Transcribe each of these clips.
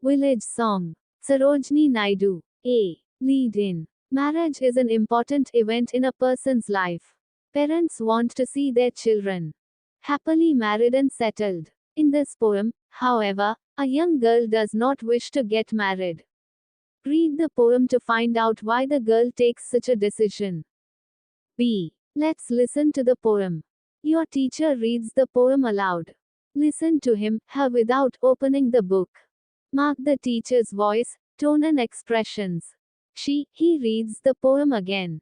Villagesong. Sarojini Naidu. A. Lead-in. Marriage is an important event in a person's life. Parents want to see their children happily married and settled. In this poem, however, a young girl does not wish to get married. Read the poem to find out why the girl takes such a decision. B. Let's listen to the poem. Your teacher reads the poem aloud. Listen to him, her without opening the book. Mark the teacher's voice, tone and expressions. He reads the poem again.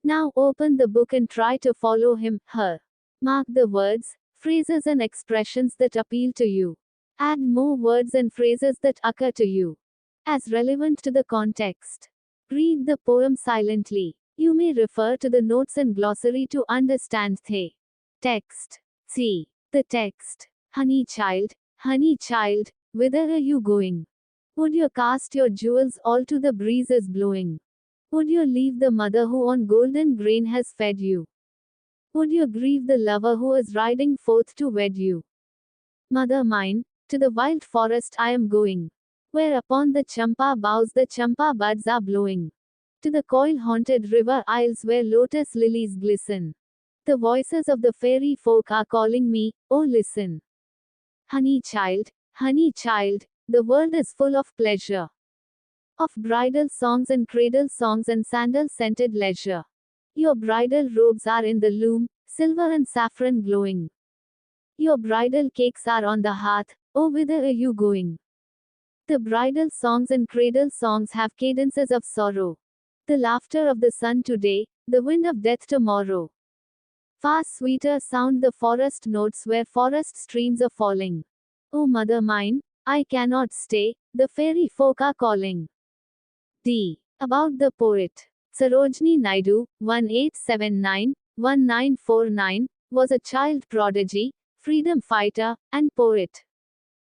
Now open the book and try to follow him, her. Mark the words, phrases and expressions that appeal to you. Add more words and phrases that occur to you as relevant to the context. Read the poem silently. You may refer to the notes and glossary to understand the text. C. The text. Honey child, whither are you going? Would you cast your jewels all to the breeze is blowing? Would you leave the mother who on golden grain has fed you? Would you grieve the lover who is riding forth to wed you? Mother mine, to the wild forest I am going, where upon the champa boughs the champa buds are blowing. To the coil-haunted river isles where lotus lilies glisten. The voices of the fairy folk are calling me, oh listen. Honey child, the world is full of pleasure. Of bridal songs and cradle songs and sandal-scented leisure. Your bridal robes are in the loom, silver and saffron glowing. Your bridal cakes are on the hearth, oh whither are you going? The bridal songs and cradle songs have cadences of sorrow. The laughter of the sun today, the wind of death tomorrow. Far sweeter sound the forest notes where forest streams are falling. Oh mother mine, I cannot stay, the fairy folk are calling. D. About the poet. Sarojini Naidu, 1879-1949, was a child prodigy, freedom fighter, and poet.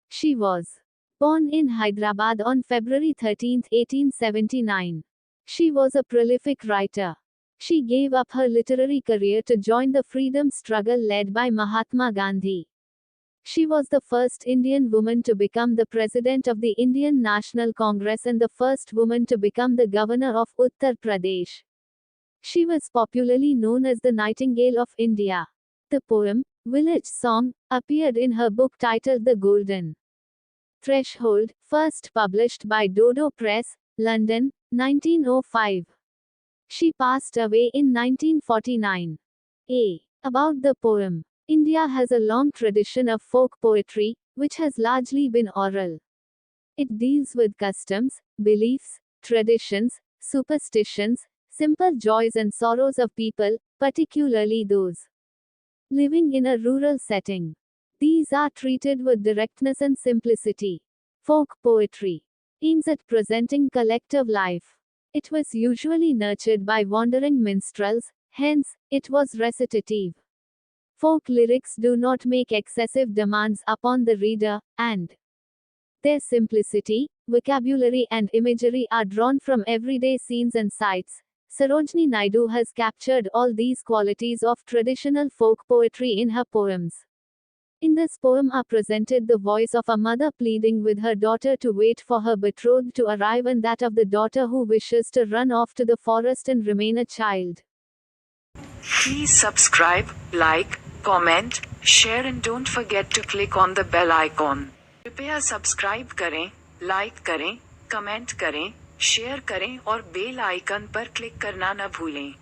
She was born in Hyderabad on February 13, 1879. She was a prolific writer. She gave up her literary career to join the freedom struggle led by Mahatma Gandhi. She was the first Indian woman to become the president of the Indian National Congress and the first woman to become the governor of Uttar Pradesh. She was popularly known as the Nightingale of India. The poem, Villagesong, appeared in her book titled The Golden Threshold, first published by Dodo Press, London, 1905. She passed away in 1949. A. About the poem. India has a long tradition of folk poetry, which has largely been oral. It deals with customs, beliefs, traditions, superstitions, simple joys and sorrows of people, particularly those living in a rural setting. These are treated with directness and simplicity. Folk poetry aims at presenting collective life. It was usually nurtured by wandering minstrels, hence, it was recitative. Folk lyrics do not make excessive demands upon the reader, and their simplicity, vocabulary and imagery are drawn from everyday scenes and sights. Sarojini Naidu has captured all these qualities of traditional folk poetry in her poems. In this poem are presented the voice of a mother pleading with her daughter to wait for her betrothed to arrive and that of the daughter who wishes to run off to the forest and remain a child. Please subscribe, like, comment, share and don't forget to click on the bell icon. कृपया subscribe करें, like करें, comment करें, share करें और bell icon पर click करना न भूलें।